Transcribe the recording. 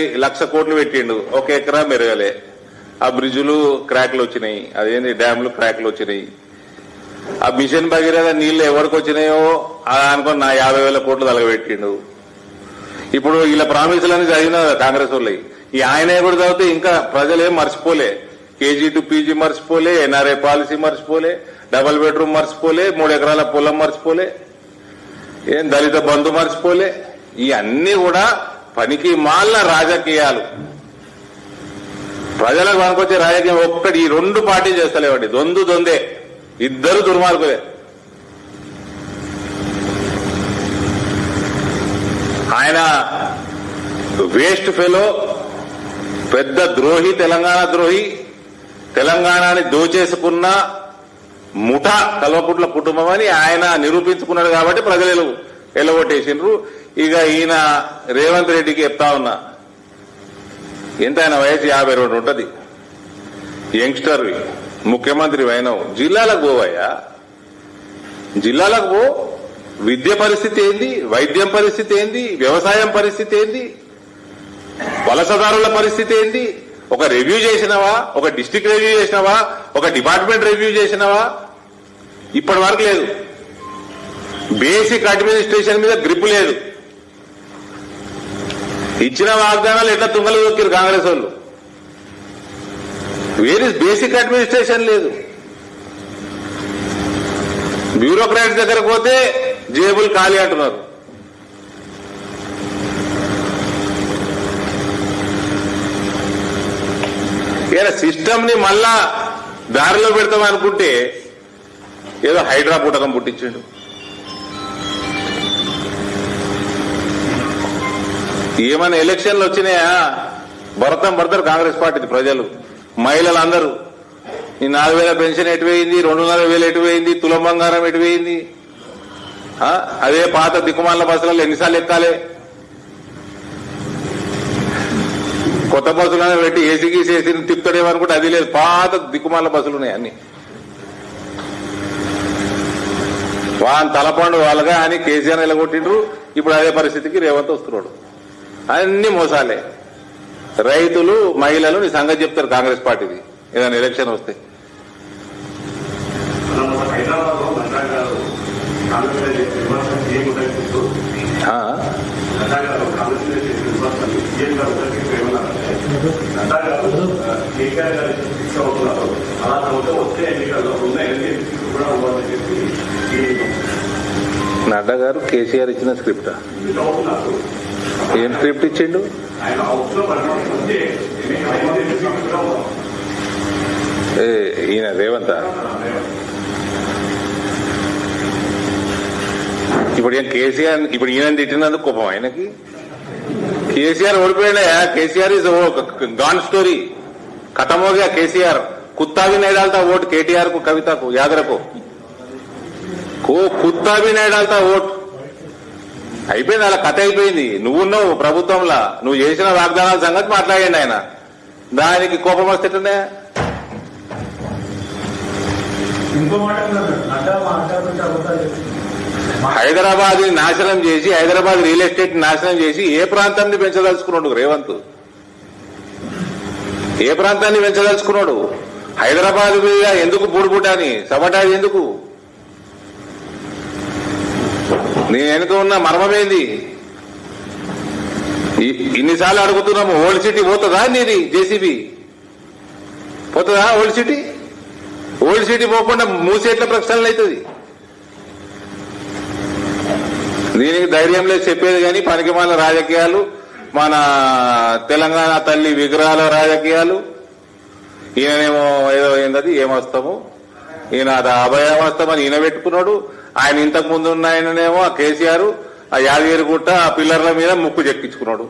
1,00,000 కోట్లు పెట్టిండు, 1 ఎకరా మెరగలే. ఆ బ్రిడ్జులు క్రాక్లు వచ్చినాయి, అదేంటి డ్యాములు క్రాక్లు వచ్చినాయి. ఆ మిషన్ భగీరథ నీళ్లు ఎవరికి వచ్చినాయో అనుకుని నా 50,000 కోట్లు తలగబెట్టిండు. ఇప్పుడు ఇలా ప్రామిసులని చదివిన కాంగ్రెస్ వాళ్ళు ఈ ఆయన కూడా చదివితే ఇంకా ప్రజలేం మర్చిపోలే. కేజీ టు పీజీ మర్చిపోలే, ఎన్ఆర్ఐ పాలసీ మర్చిపోలే, డబుల్ బెడ్రూమ్ మర్చిపోలే, 3 ఎకరాల పొలం మర్చిపోలే, ఏం దళిత బంధు మర్చిపోలే. ఇవన్నీ కూడా పనికి మాలిన రాజకీయాలు. ప్రజలకు పనికొచ్చే రాజకీయం ఒక్కటి ఈ 2 పార్టీలు చేస్తలేవండి. దొందే, ఇద్దరు దుర్మార్గులే. ఆయన వేస్ట్ ఫెలో, పెద్ద ద్రోహి, తెలంగాణ ద్రోహి. తెలంగాణని దోచేసుకున్న ముఠా కల్వకుంట్ల కుటుంబం అని ఆయన నిరూపించుకున్నాడు కాబట్టి ప్రజలు ఎలగొట్టేసిండ్రు. ఇక ఈయన రేవంత్ రెడ్డికి చెప్తా ఉన్నా, ఎంత ఆయన వయసు 52 ఉంటుంది, యంగ్స్టర్, ముఖ్యమంత్రి అయినావు, జిల్లాలకు పోవయ్యా, జిల్లాలకు పో. విద్య పరిస్థితి ఏంది, వైద్యం పరిస్థితి ఏంది, వ్యవసాయం పరిస్థితి ఏంది, వలసదారుల పరిస్థితి ఏంది? ఒక రివ్యూ చేసినవా? ఒక డిస్ట్రిక్ట్ రివ్యూ చేసినవా? ఒక డిపార్ట్మెంట్ రివ్యూ చేసినవా? ఇప్పటి వరకు లేదు. బేసిక్ అడ్మినిస్ట్రేషన్ మీద గ్రిప్ లేదు. ఇచ్చిన వాగ్దానాలు ఎట్లా తుంగలు దొక్కిరు కాంగ్రెస్ వాళ్ళు. వేర్ ఇస్ బేసిక్ అడ్మినిస్ట్రేషన్ లేదు. బ్యూరోక్రాట్స్ దగ్గరకు పోతే జేబులు ఖాళీ అంటున్నారు. ఏదైనా సిస్టమ్ ని మళ్ళా దారిలో పెడతాం అనుకుంటే ఏదో హైడ్రా పుటకం పుట్టించాడు. ఏమైనా ఎలక్షన్లు వచ్చినాయా? భరతారు కాంగ్రెస్ పార్టీ ప్రజలు, మహిళలు అందరూ. ఈ 4,000 పెన్షన్ ఎటుపోయింది, 2,500 ఎటుపోయింది, తులం బంగారం ఎటుపోయింది? అదే పాత దిక్కుమాల బస్సులలో ఎన్నిసార్లు ఎక్కాలి? కొత్త బస్సులను పెట్టి ఏసీకి ఏసీని తిప్పుతాడేమనుకుంటే అది లేదు. పాత దిక్కుమాల బస్సులు ఉన్నాయి అన్ని. వాన్ తలపండు వాళ్ళగా అని కేసీఆర్ నిలగొట్టిండ్రు. ఇప్పుడు అదే పరిస్థితికి రేవంత్ వస్తున్నాడు. అన్ని మోసాలే. రైతులు, మహిళలు నీ సంగతి చెప్తారు కాంగ్రెస్ పార్టీది ఏదైనా ఎలక్షన్ వస్తే. నడ్డా గారు కేసీఆర్ ఇచ్చిన స్క్రిప్టా? ఏం స్క్రిప్ట్ ఇచ్చిండు? ఈయన రేవంత్ ఇప్పుడు కేసీఆర్ ఇప్పుడు ఈయన తిట్టినందుకు కోపం ఆయనకి. కేసీఆర్ ఓడిపోయాడా? కేసీఆర్ ఇస్ గాన్ స్టోరీ, खत्म हो गया केसीआर. कुत्ता भी नहीं डालता वोट केटीआर को, कविता को, याद रखो. कुत्ता भी नहीं डालता वोट. అయిపోయింది, అలా కథ అయిపోయింది. నువ్వున్నావు ప్రభుత్వంలో, నువ్వు చేసిన వాగ్దానాల సంగతి మాట్లాడండి. ఆయన దానికి కోపం వస్తేనే హైదరాబాద్ నాశనం చేసి, హైదరాబాద్ రియల్ ఎస్టేట్ నాశనం చేసి ఏ ప్రాంతాన్ని పెంచదలుచుకున్నాడు రేవంత్? ఏ ప్రాంతాన్ని పెంచదలుచుకున్నాడు? హైదరాబాద్ మీద ఎందుకు బూడుబుటాని సబటాజ్ ఎందుకు? నేను వెనుక ఉన్న మర్మమేంది? ఇన్నిసార్లు అడుగుతున్నాము, ఓల్డ్ సిటీ పోతుందా? నీది జేసీబీ పోతుందా? ఓల్డ్ సిటీ పోకుండా మూసేట్ల ప్రక్షాళన అవుతుంది. దీనికి ధైర్యం లేదు చెప్పేది కానీ పనికిమాల రాజకీయాలు, మన తెలంగాణ తల్లి విగ్రహాల రాజకీయాలు. ఈయనేమో ఏదో ఏంటది ఏమొస్తాము, ఈయన అది అభయమస్తామని ఈయన పెట్టుకున్నాడు. ఆయన ఇంతకు ముందు ఉన్న ఆయననేమో కేసీఆర్ ఆ యాదగిరిగుట్ట ఆ పిల్లర్ల మీద ముక్కు చెక్కించుకున్నాడు.